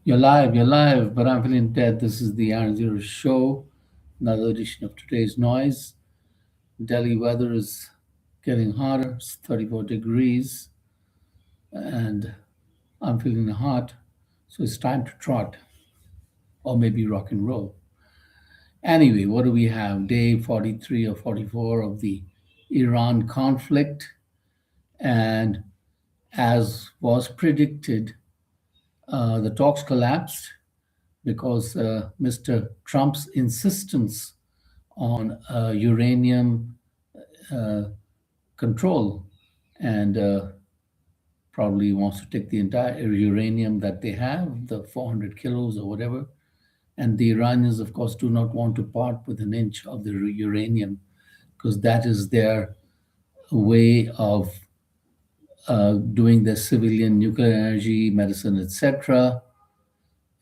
You're live, but I'm feeling dead. This is the aaronzero show, another edition of today's noise. Delhi weather is getting hotter, it's 34 degrees, and I'm feeling hot, so it's time to trot or maybe rock and roll. Anyway, what do we have? Day 43 or 44 of the Iran conflict, and as was predicted, the talks collapsed because Mr. Trump's insistence on uranium uh, control and probably wants to take the entire uranium that they have, the 400 kilos or whatever. And the Iranians, of course, do not want to part with an inch of the uranium because that is their way of doing their civilian nuclear energy, medicine, etc.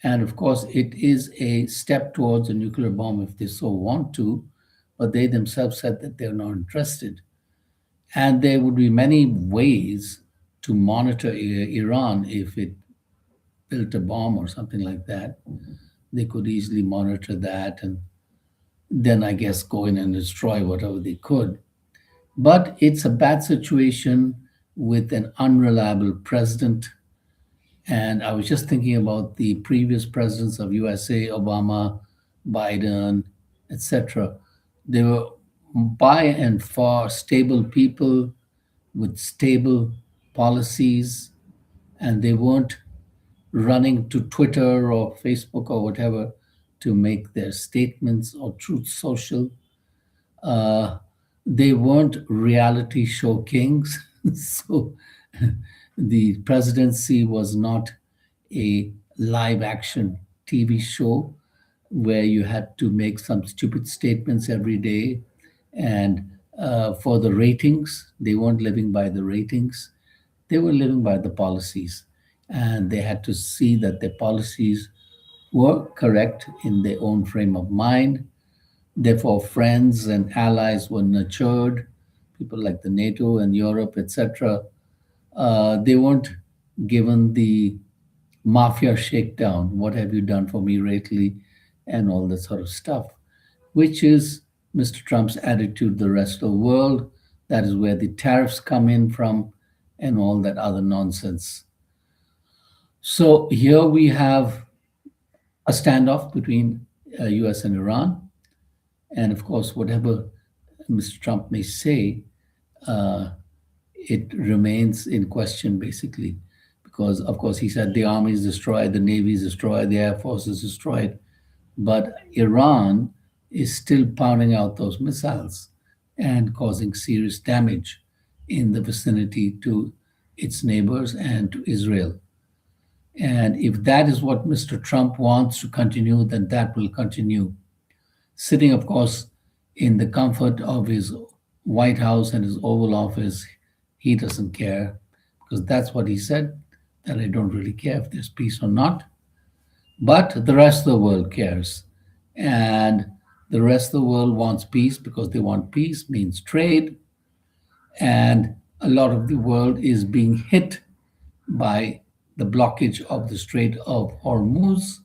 And of course, it is a step towards a nuclear bomb if they so want to, but they themselves said that they're not interested. And there would be many ways to monitor Iran if it built a bomb or something like that. They could easily monitor that and then, I guess, go in and destroy whatever they could. But it's a bad situation with an unreliable president. And I was just thinking about the previous presidents of USA, Obama, Biden, etc. They were by and far stable people with stable policies, and they weren't running to Twitter or Facebook or whatever to make their statements or truth social. Uh, they weren't reality show kings. So the presidency was not a live action TV show where you had to make some stupid statements every day. And for the ratings, they weren't living by the ratings, they were living by the policies. And they had to see that their policies were correct in their own frame of mind. Therefore, friends and allies were nurtured, people like the NATO and Europe, etc. They weren't given the mafia shakedown, what have you done for me lately, and all that sort of stuff, which is Mr. Trump's attitude to the rest of the world. That is where the tariffs come in from and all that other nonsense. So here we have a standoff between US and Iran. And of course, whatever Mr. Trump may say, uh, it remains in question basically. Because, of course, he said the army is destroyed, the navy is destroyed, the air force is destroyed. But Iran is still pounding out those missiles and causing serious damage in the vicinity to its neighbors and to Israel. And if that is what Mr. Trump wants to continue, then that will continue. Sitting, of course, in the comfort of his White House and his Oval Office, he doesn't care because that's what he said, that I don't really care if there's peace or not. But the rest of the world cares. And the rest of the world wants peace because they want peace, means trade. And a lot of the world is being hit by the blockage of the Strait of Hormuz.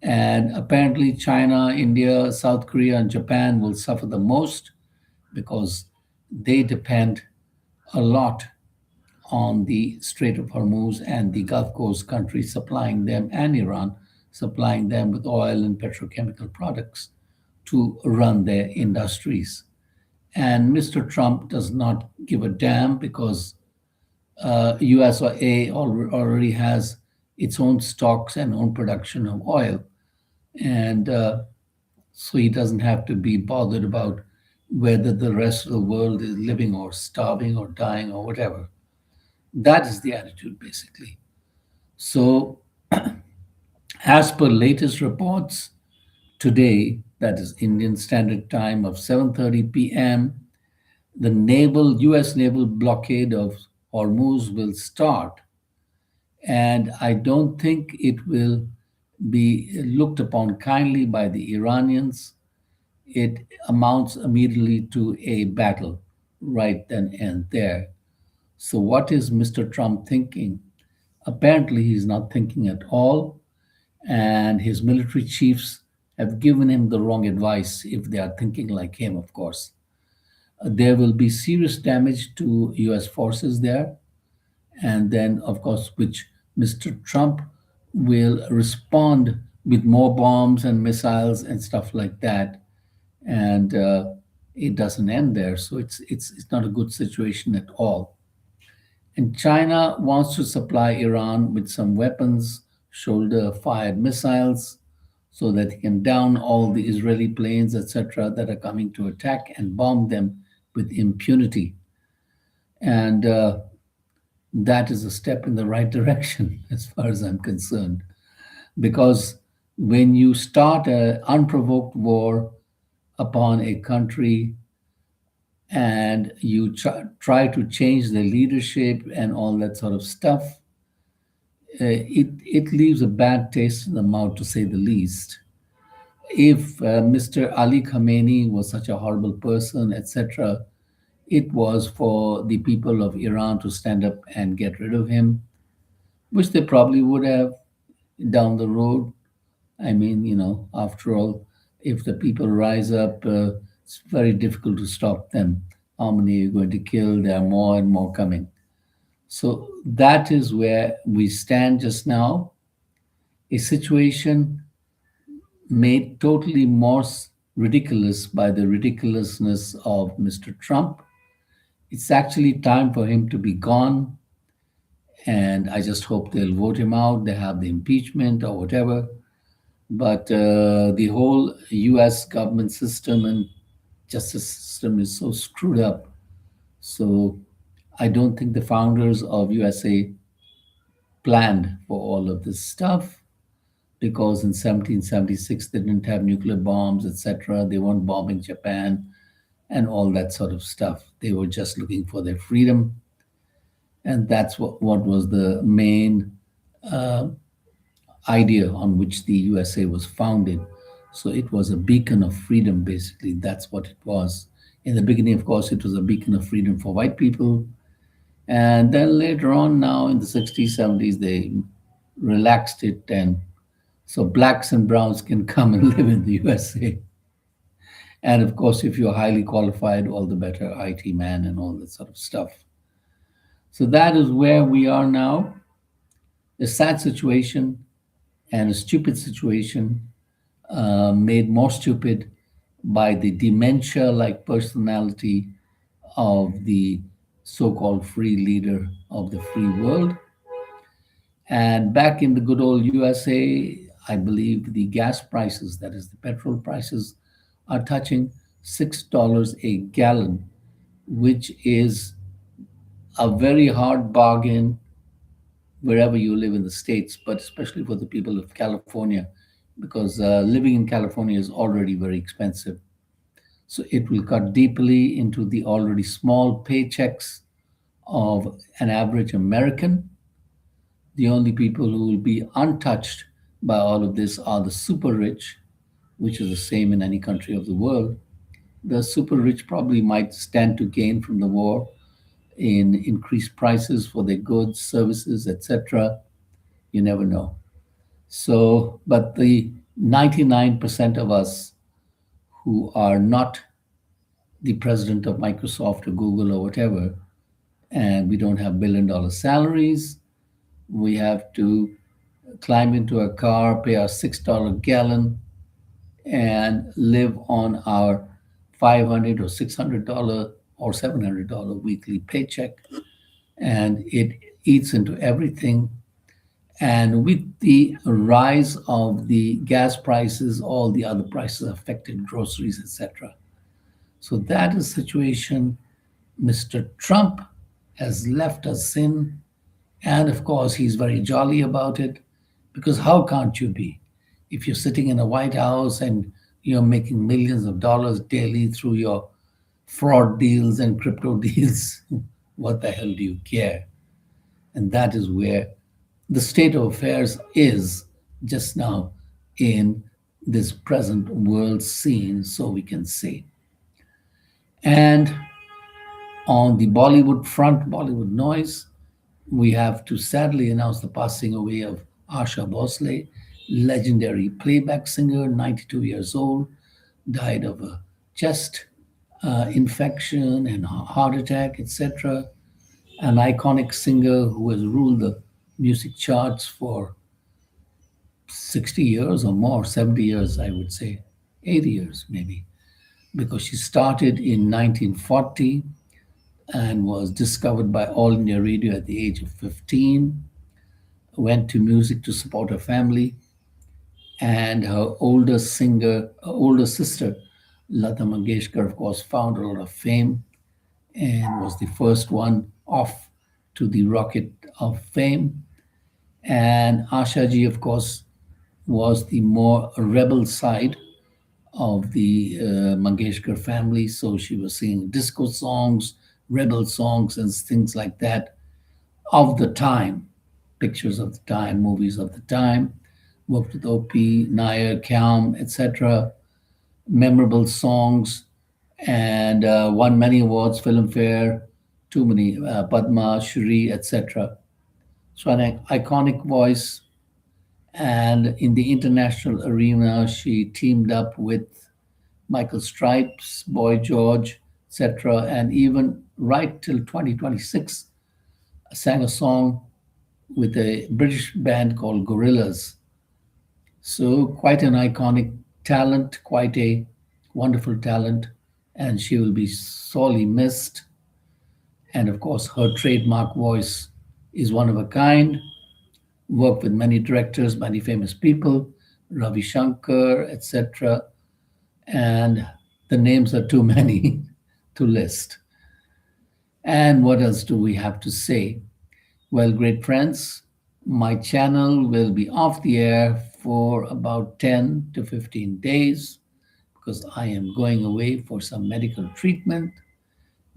And apparently, China, India, South Korea, and Japan will suffer the most because they depend a lot on the Strait of Hormuz and the Gulf Coast countries supplying them, and Iran supplying them with oil and petrochemical products to run their industries. And Mr. Trump does not give a damn because USA already has its own stocks and own production of oil. And so he doesn't have to be bothered about whether the rest of the world is living or starving or dying or whatever. That is the attitude, basically. So, as per latest reports today, that is Indian Standard Time of 7:30 p.m., the U.S. naval blockade of Hormuz will start, and I don't think it will be looked upon kindly by the Iranians. It amounts immediately to a battle right then and there. So, what is Mr. Trump thinking? Apparently, he's not thinking at all. and his military chiefs have given him the wrong advice if they are thinking like him, of course. There will be serious damage to US forces there, and then, of course, which Mr. Trump will respond with more bombs and missiles and stuff like that. And it doesn't end there. So it's not a good situation at all. And China wants to supply Iran with some weapons, shoulder fired missiles, so that he can down all the Israeli planes, etc., that are coming to attack and bomb them with impunity. And that is a step in the right direction, as far as I'm concerned. Because when you start an unprovoked war upon a country and you try to change the leadership and all that sort of stuff, it leaves a bad taste in the mouth, to say the least. If Mr. Ali Khamenei was such a horrible person, etc., it was for the people of Iran to stand up and get rid of him, which they probably would have down the road. I mean, after all, if the people rise up, it's very difficult to stop them. How many are you going to kill? There are more and more coming. So that is where we stand just now. A situation made totally more ridiculous by the ridiculousness of Mr. Trump. It's actually time for him to be gone. And I just hope they'll vote him out. They have the impeachment or whatever. But the whole US government system and justice system is so screwed up. So I don't think the founders of USA planned for all of this stuff, because in 1776 they didn't have nuclear bombs, etc. They weren't bombing Japan and all that sort of stuff. They were just looking for their freedom. And that's what was the main idea on which the USA was founded. So it was a beacon of freedom, basically. That's what it was. In the beginning, of course, it was a beacon of freedom for white people. And then later on, now in the 60s, 70s, they relaxed it. And so blacks and browns can come and live in the USA. And of course, if you're highly qualified, all the better, IT man and all that sort of stuff. So that is where we are now. A sad situation and a stupid situation, made more stupid by the dementia like personality of the so called free leader of the free world. And back in the good old USA, I believe the gas prices, that is, the petrol prices, are touching $6 a gallon, which is a very hard bargain wherever you live in the States, but especially for the people of California, because living in California is already very expensive. So it will cut deeply into the already small paychecks of an average American. The only people who will be untouched by all of this are the super rich, which is the same in any country of the world. The super rich probably might stand to gain from the war in increased prices for their goods, services, etc. You never know. So, but the 99% of us who are not the president of Microsoft or Google or whatever, and we don't have $1 billion salaries, we have to climb into a car, pay our $6 gallon, and live on our $500 or $600 or $700 weekly paycheck. And it eats into everything. And with the rise of the gas prices, all the other prices affected, groceries, etc. So that is the situation Mr. Trump has left us in. And of course, he's very jolly about it, because how can't you be? If you're sitting in a White House and you're making millions of dollars daily through your fraud deals and crypto deals, what the hell do you care? And that is where the state of affairs is just now in this present world scene, so we can say. And on the Bollywood front, Bollywood noise, we have to sadly announce the passing away of Asha Bhosle, legendary playback singer, 92 years old, died of a chest infection and heart attack, etc. An iconic singer who has ruled the music charts for 60 years or more, 70 years, I would say, 80 years maybe, because she started in 1940 and was discovered by All India Radio at the age of 15, went to music to support her family, and her older sister, Lata Mangeshkar, of course, found a lot of fame and was the first one off to the rocket of fame. And Ashaji, of course, was the more rebel side of the Mangeshkar family. So she was singing disco songs, rebel songs, and things like that of the time, pictures of the time, movies of the time. Worked with OP, Nair, Kyam, etc. Memorable songs and won many awards, Filmfare, too many, Padma, Shri, etc. So an iconic voice. And in the international arena, she teamed up with Michael Stripes, Boy George, etc. And even right till 2026, sang a song with a British band called Gorillaz. So quite an iconic talent, quite a wonderful talent, and she will be sorely missed. And of course, her trademark voice is one of a kind. Worked with many directors, many famous people, Ravi Shankar, etc. And the names are too many to list. And what else do we have to say? Well, great friends, my channel will be off the air for about 10 to 15 days because I am going away for some medical treatment.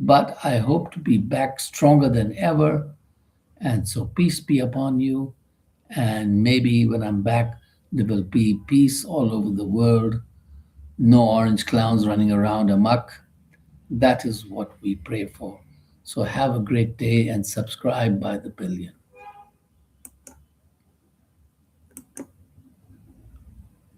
But I hope to be back stronger than ever. And so, peace be upon you. And maybe when I'm back, there will be peace all over the world. No orange clowns running around amok. That is what we pray for. So, have a great day and subscribe by the billion.